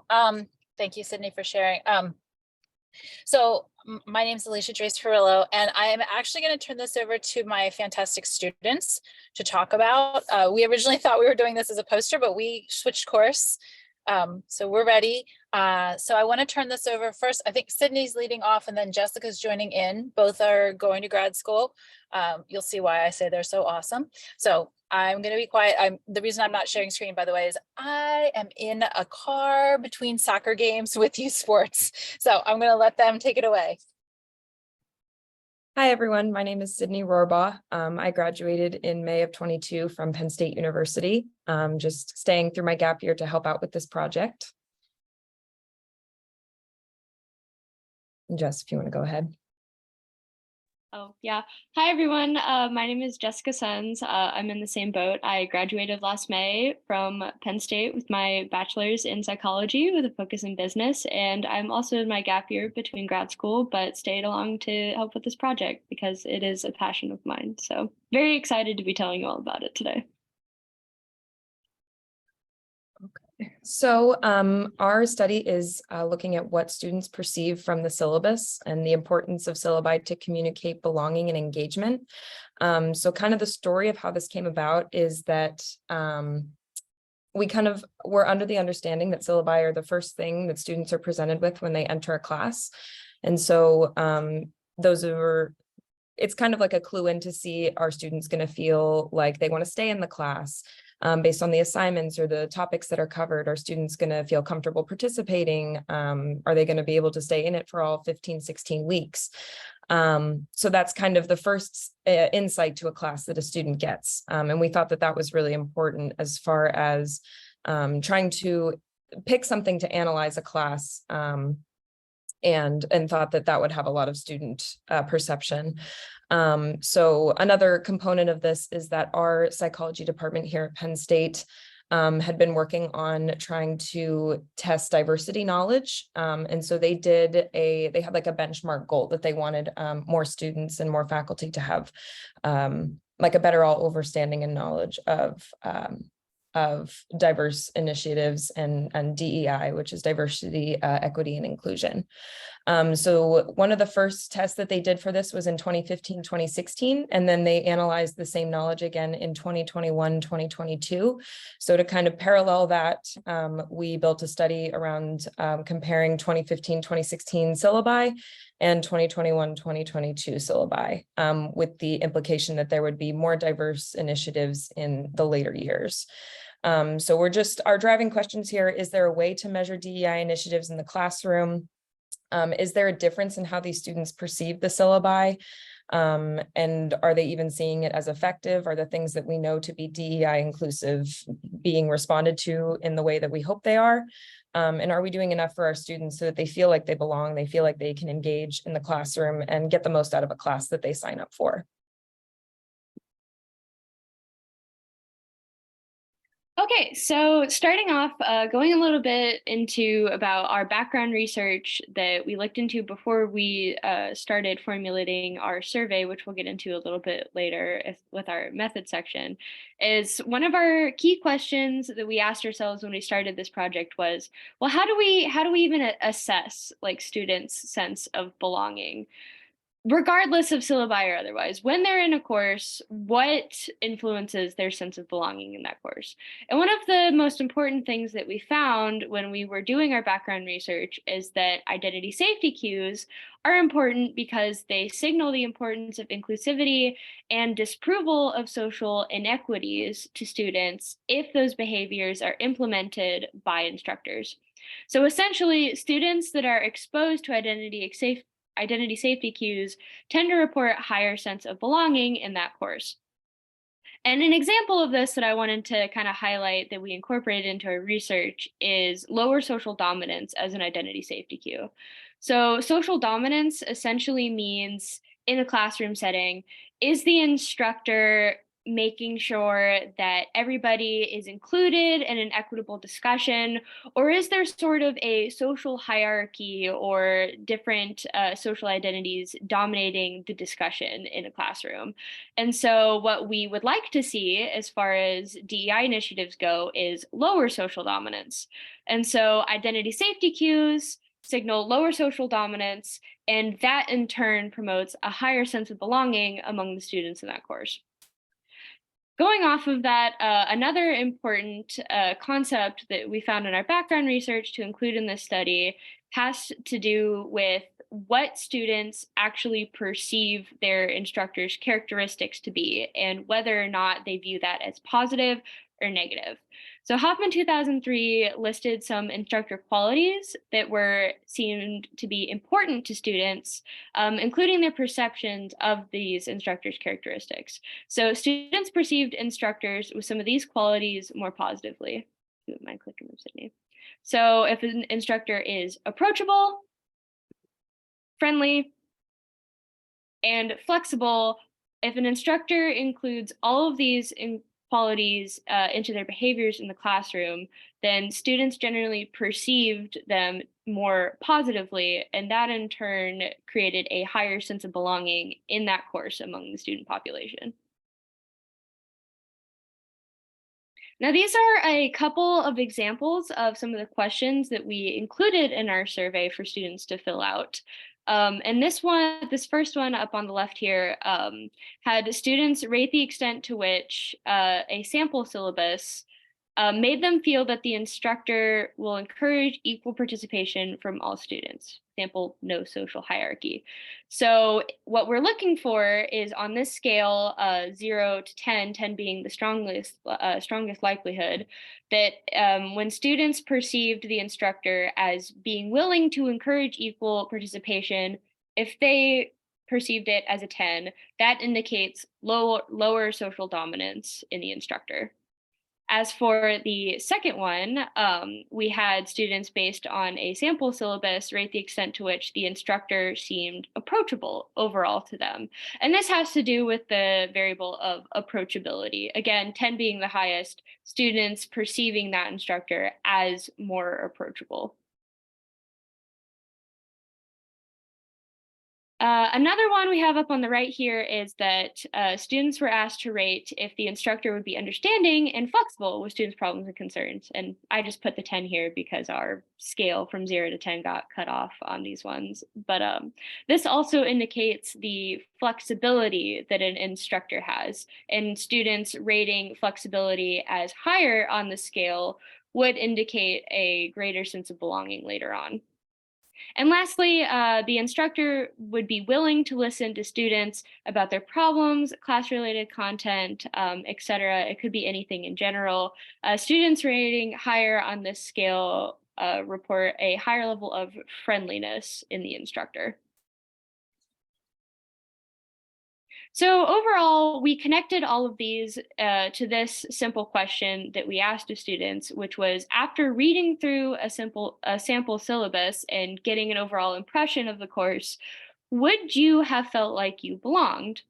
Thank you, Sydney, for sharing. My name is Alicia Drais-Parrillo, and I am actually going to turn this over to my fantastic students to talk about. We originally thought we were doing this as a poster, but we switched course. So we're ready. So I want to turn this over first. I think Sydney's leading off and then Jessica's joining in. Both are going to grad school. You'll see why I say they're so awesome. So I'm going to be quiet. The reason I'm not sharing screen, by the way, is I am in a car between soccer games with youth sports. So I'm going to let them take it away. Hi, everyone. My name is Sydney Rohrbach. I graduated in May of 22 from Penn State University, just staying through my gap year to help out with this project. And Jess, if you want to go ahead. Oh, yeah. Hi, everyone. My name is Jessica Sunds. I'm in the same boat. I graduated last May from Penn State with my bachelor's in psychology with a focus in business. And I'm also in my gap year between grad school, but stayed along to help with this project because it is a passion of mine. So very excited to be telling you all about it today. So our study is looking at what students perceive from the syllabus and the importance of syllabi to communicate belonging and engagement. So kind of the story of how this came about is that we kind of were under the understanding that syllabi are the first thing that students are presented with when they enter a class. And so it's kind of like a clue in to see, are students going to feel like they want to stay in the class? Based on the assignments or the topics that are covered, are students going to feel comfortable participating? Are they going to be able to stay in it for all 15, 16 weeks? So that's kind of the first insight to a class that a student gets. And we thought that that was really important as far as trying to pick something to analyze a class, and thought that that would have a lot of student perception. So another component of this is that our psychology department here at Penn State had been working on trying to test diversity knowledge. And so they had like a benchmark goal that they wanted more students and more faculty to have like a better all understanding and knowledge of diverse initiatives and DEI, which is diversity, equity, and inclusion. So one of the first tests that they did for this was in 2015, 2016, and then they analyzed the same knowledge again in 2021, 2022. So to kind of parallel that, we built a study around comparing 2015, 2016 syllabi and 2021, 2022 syllabi, with the implication that there would be more diverse initiatives in the later years. So our driving questions here: is there a way to measure DEI initiatives in the classroom? Is there a difference in how these students perceive the syllabi? And are they even seeing it as effective? Are the things that we know to be DEI inclusive being responded to in the way that we hope they are? And are we doing enough for our students so that they feel like they belong, they feel like they can engage in the classroom and get the most out of a class that they sign up for? Okay, so starting off, going a little bit into about our background research that we looked into before we started formulating our survey, which we'll get into a little bit later with our method section, is one of our key questions that we asked ourselves when we started this project was, well, how do we even assess like students' sense of belonging? Regardless of syllabi or otherwise, when they're in a course, what influences their sense of belonging in that course? And one of the most important things that we found when we were doing our background research is that identity safety cues are important because they signal the importance of inclusivity and disapproval of social inequities to students if those behaviors are implemented by instructors. So essentially, students that are exposed to identity safety cues tend to report a higher sense of belonging in that course. And an example of this that I wanted to kind of highlight that we incorporated into our research is lower social dominance as an identity safety cue. So social dominance essentially means in a classroom setting, is the instructor making sure that everybody is included in an equitable discussion, or is there sort of a social hierarchy or different social identities dominating the discussion in a classroom? And so what we would like to see as far as DEI initiatives go is lower social dominance. And so identity safety cues signal lower social dominance, and that in turn promotes a higher sense of belonging among the students in that course. Going off of that, another important concept that we found in our background research to include in this study has to do with what students actually perceive their instructors' characteristics to be and whether or not they view that as positive or negative. So Hoffman 2003 listed some instructor qualities that were seemed to be important to students, including their perceptions of these instructors' characteristics. So students perceived instructors with some of these qualities more positively. If you wouldn't mind clicking them, Sydney. So if an instructor is approachable, friendly, and flexible, if an instructor includes all of these qualities into their behaviors in the classroom, then students generally perceived them more positively, and that in turn created a higher sense of belonging in that course among the student population. Now, these are a couple of examples of some of the questions that we included in our survey for students to fill out. And this first one up on the left here, had students rate the extent to which a sample syllabus made them feel that the instructor will encourage equal participation from all students. Example, no social hierarchy. So what we're looking for is on this scale, 0 to 10, 10 being the strongest likelihood, that when students perceived the instructor as being willing to encourage equal participation, if they perceived it as a 10, that indicates lower social dominance in the instructor. As for the second one, we had students based on a sample syllabus rate the extent to which the instructor seemed approachable overall to them. And this has to do with the variable of approachability. Again, 10 being the highest, students perceiving that instructor as more approachable. Another one we have up on the right here is that students were asked to rate if the instructor would be understanding and flexible with students' problems and concerns. And I just put the 10 here because our scale from 0 to 10 got cut off on these ones. But this also indicates the flexibility that an instructor has. And students rating flexibility as higher on the scale would indicate a greater sense of belonging later on. And lastly, the instructor would be willing to listen to students about their problems, class-related content, et cetera. It could be anything in general. Students rating higher on this scale report a higher level of friendliness in the instructor. So overall, we connected all of these to this simple question that we asked of students, which was, after reading through a sample syllabus and getting an overall impression of the course, would you have felt like you belonged?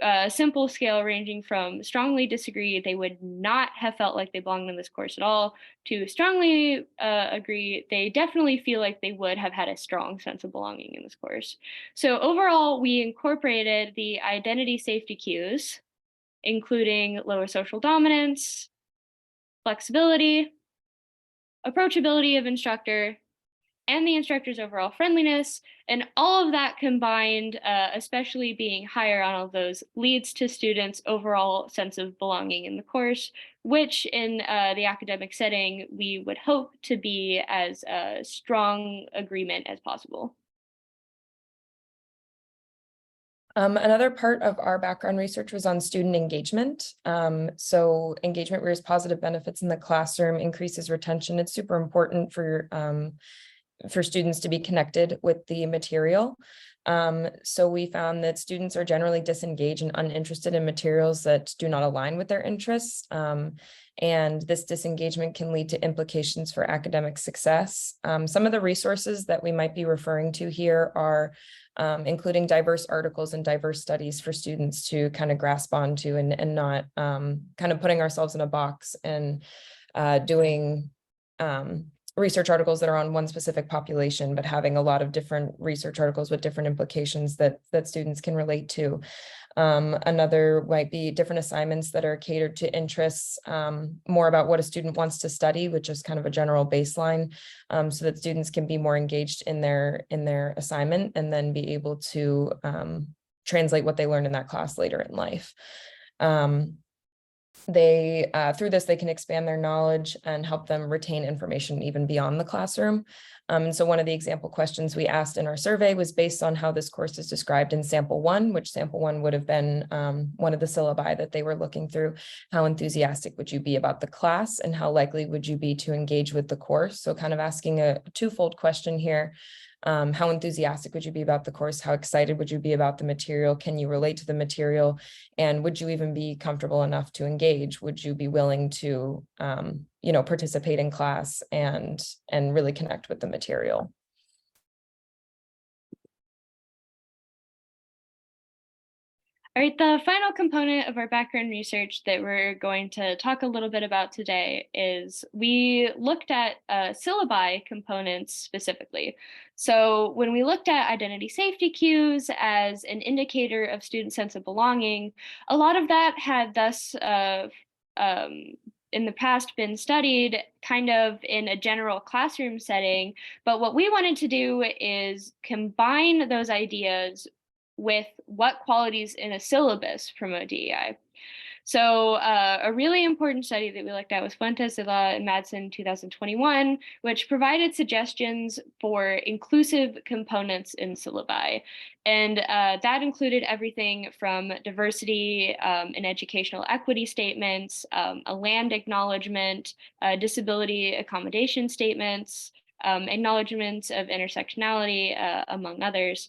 A simple scale ranging from strongly disagree, they would not have felt like they belonged in this course at all, to strongly agree, they definitely feel like they would have had a strong sense of belonging in this course. So overall, we incorporated the identity safety cues, including lower social dominance, flexibility, approachability of instructor, and the instructor's overall friendliness, and all of that combined, especially being higher on all of those, leads to students' overall sense of belonging in the course, which in the academic setting, we would hope to be as a strong agreement as possible. Another part of our background research was on student engagement. So engagement rears positive benefits in the classroom, increases retention. It's super important for for students to be connected with the material. So we found that students are generally disengaged and uninterested in materials that do not align with their interests. And this disengagement can lead to implications for academic success. Some of the resources that we might be referring to here are including diverse articles and diverse studies for students to kind of grasp onto, and not kind of putting ourselves in a box and doing research articles that are on one specific population, but having a lot of different research articles with different implications that students can relate to. Another might be different assignments that are catered to interests, more about what a student wants to study, which is kind of a general baseline, so that students can be more engaged in their assignment and then be able to translate what they learned in that class later in life. Through this, they can expand their knowledge and help them retain information even beyond the classroom. And so one of the example questions we asked in our survey was based on how this course is described in sample one, which sample one would have been one of the syllabi that they were looking through. How enthusiastic would you be about the class, and how likely would you be to engage with the course? So kind of asking a twofold question here. How enthusiastic would you be about the course? How excited would you be about the material? Can you relate to the material? And would you even be comfortable enough to engage? Would you be willing to, participate in class and really connect with the material? All right, the final component of our background research that we're going to talk a little bit about today is we looked at syllabi components specifically. So when we looked at identity safety cues as an indicator of student sense of belonging, a lot of that had thus in the past been studied kind of in a general classroom setting. But what we wanted to do is combine those ideas with what qualities in a syllabus promote DEI. So a really important study that we looked at was Fuentes, Zilla, and Madsen 2021, which provided suggestions for inclusive components in syllabi. And that included everything from diversity and educational equity statements, a land acknowledgement, disability accommodation statements, acknowledgements of intersectionality, among others.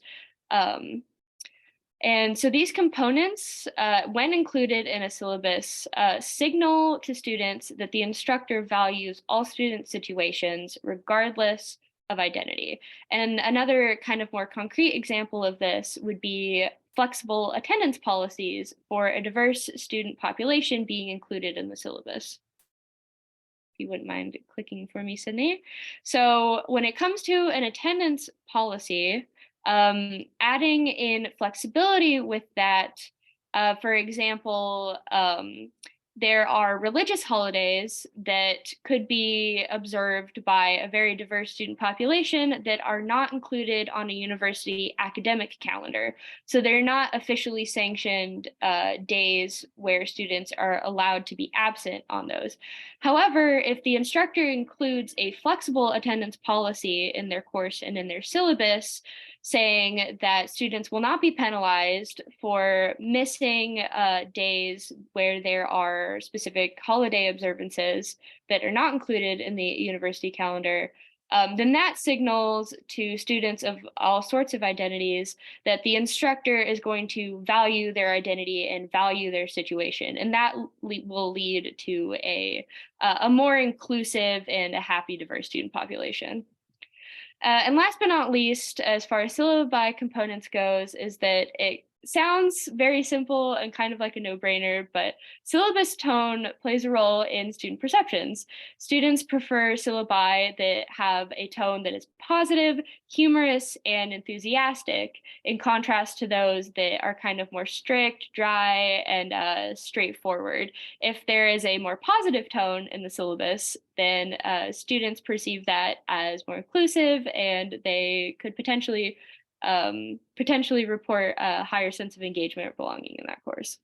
And so these components, when included in a syllabus, signal to students that the instructor values all student situations, regardless of identity. And another kind of more concrete example of this would be flexible attendance policies for a diverse student population being included in the syllabus. If you wouldn't mind clicking for me, Sydney. So when it comes to an attendance policy, adding in flexibility with that, for example, there are religious holidays that could be observed by a very diverse student population that are not included on a university academic calendar. So they're not officially sanctioned days where students are allowed to be absent on those. However, if the instructor includes a flexible attendance policy in their course and in their syllabus, saying that students will not be penalized for missing days where there are specific holiday observances that are not included in the university calendar, then that signals to students of all sorts of identities that the instructor is going to value their identity and value their situation. And that will lead to a more inclusive and a happy, diverse student population. And last but not least, as far as syllabi components goes, is that it sounds very simple and kind of like a no-brainer, but syllabus tone plays a role in student perceptions. Students prefer syllabi that have a tone that is positive, humorous, and enthusiastic, in contrast to those that are kind of more strict, dry, and straightforward. If there is a more positive tone in the syllabus, then students perceive that as more inclusive, and they could potentially report a higher sense of engagement or belonging in that course.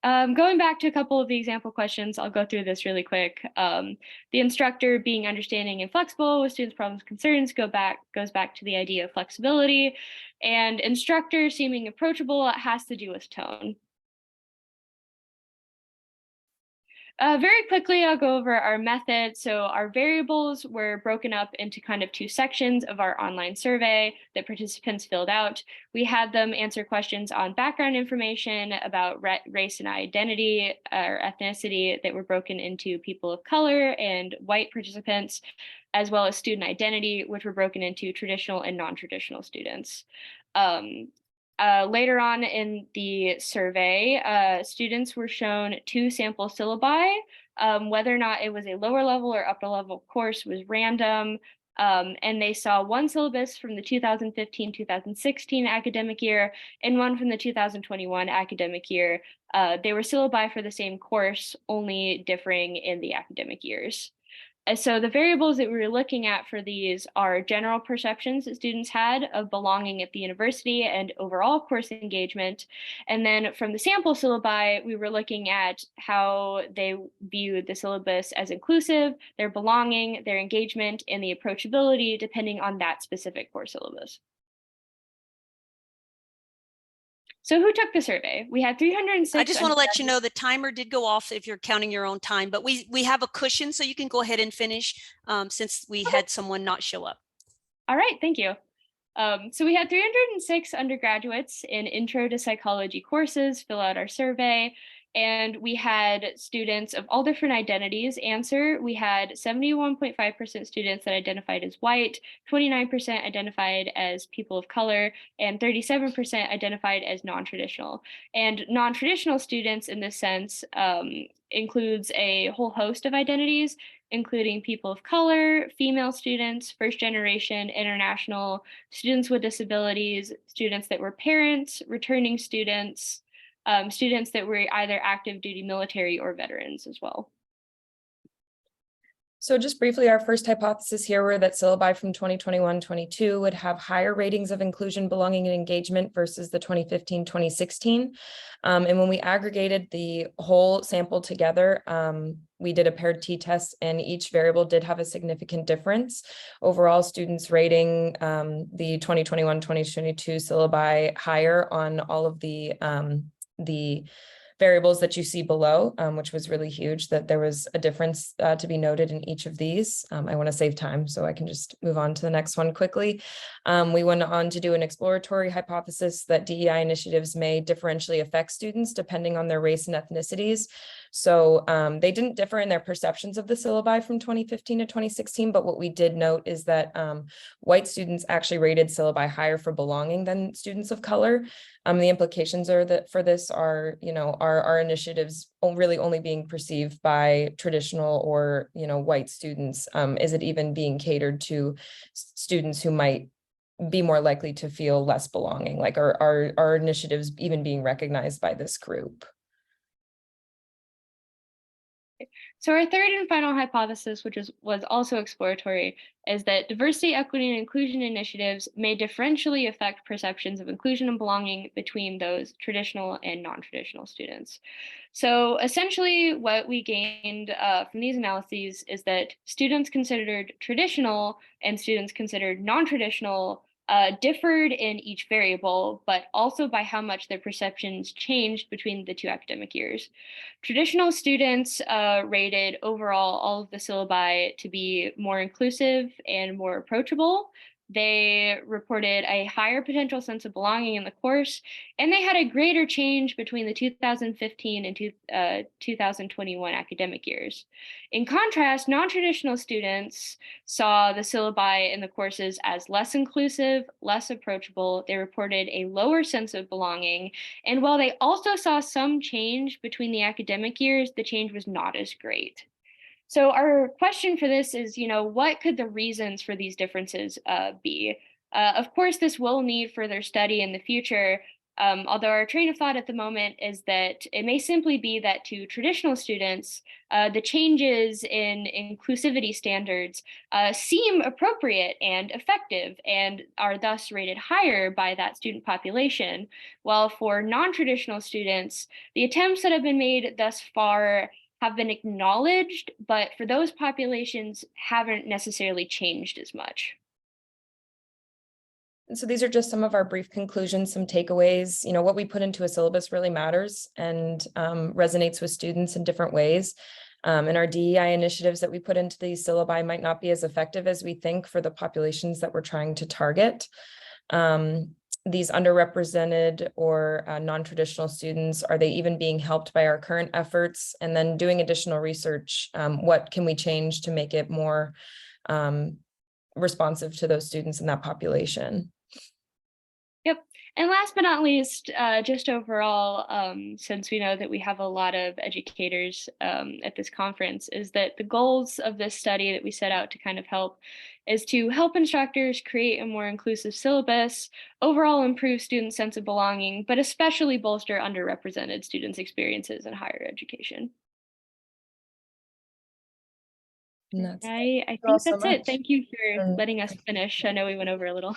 Going back to a couple of the example questions, I'll go through this really quick. The instructor being understanding and flexible with students' problems, concerns goes back to the idea of flexibility, and instructor seeming approachable has to do with tone. Very quickly, I'll go over our method. So our variables were broken up into kind of two sections of our online survey that participants filled out. We had them answer questions on background information about race and identity or ethnicity that were broken into people of color and white participants, as well as student identity, which were broken into traditional and non-traditional students. Later on in the survey, students were shown 2 sample syllabi. Whether or not it was a lower level or upper level course was random. And they saw 1 syllabus from the 2015-2016 academic year and 1 from the 2021 academic year. They were syllabi for the same course, only differing in the academic years. So the variables that we were looking at for these are general perceptions that students had of belonging at the university and overall course engagement. And then from the sample syllabi, we were looking at how they viewed the syllabus as inclusive, their belonging, their engagement, and the approachability depending on that specific core syllabus. So who took the survey? We had 306. I just want to let you know the timer did go off if you're counting your own time, but we have a cushion so you can go ahead and finish since we had someone not show up. All right, thank you. So we had 306 undergraduates in intro to psychology courses fill out our survey. And we had students of all different identities answer. We had 71.5% students that identified as white, 29% identified as people of color, and 37% identified as non-traditional. And non-traditional students in this sense includes a whole host of identities, including people of color, female students, first generation, international, students with disabilities, students that were parents, returning students, students that were either active duty military or veterans as well. So just briefly, our first hypothesis here were that syllabi from 2021-22 would have higher ratings of inclusion, belonging, and engagement versus the 2015-2016. And when we aggregated the whole sample together, we did a paired t-test and each variable did have a significant difference. Overall, students rating the 2021-2022 syllabi higher on all of the variables that you see below, which was really huge, that there was a difference to be noted in each of these. I want to save time, so I can just move on to the next one quickly. We went on to do an exploratory hypothesis that DEI initiatives may differentially affect students depending on their race and ethnicities. So they didn't differ in their perceptions of the syllabi from 2015 to 2016, but what we did note is that white students actually rated syllabi higher for belonging than students of color. The implications are that for this are, our initiatives really only being perceived by traditional or, white students. Is it even being catered to students who might be more likely to feel less belonging? Like are initiatives even being recognized by this group? So our third and final hypothesis, which was also exploratory, is that diversity, equity, and inclusion initiatives may differentially affect perceptions of inclusion and belonging between those traditional and non-traditional students. So essentially what we gained from these analyses is that students considered traditional and students considered non-traditional differed in each variable, but also by how much their perceptions changed between the 2 academic years. Traditional students rated overall all of the syllabi to be more inclusive and more approachable. They reported a higher potential sense of belonging in the course, and they had a greater change between the 2015 and 2021 academic years. In contrast, non-traditional students saw the syllabi in the courses as less inclusive, less approachable. They reported a lower sense of belonging, and while they also saw some change between the academic years, the change was not as great. So our question for this is, what could the reasons for these differences be? Of course, this will need further study in the future, although our train of thought at the moment is that it may simply be that to traditional students, the changes in inclusivity standards seem appropriate and effective and are thus rated higher by that student population, while for non-traditional students, the attempts that have been made thus far have been acknowledged, but for those populations haven't necessarily changed as much. And so these are just some of our brief conclusions, some takeaways. What we put into a syllabus really matters and resonates with students in different ways. And our DEI initiatives that we put into these syllabi might not be as effective as we think for the populations that we're trying to target. These underrepresented or non-traditional students, are they even being helped by our current efforts? And then doing additional research, what can we change to make it more responsive to those students in that population? Yep. And last but not least, just overall, since we know that we have a lot of educators at this conference, is that the goals of this study that we set out to kind of help is to help instructors create a more inclusive syllabus, overall improve students' sense of belonging, but especially bolster underrepresented students' experiences in higher education. And that's I all think so that's it. much. Thank you for Um, letting us finish. I know we went over a little.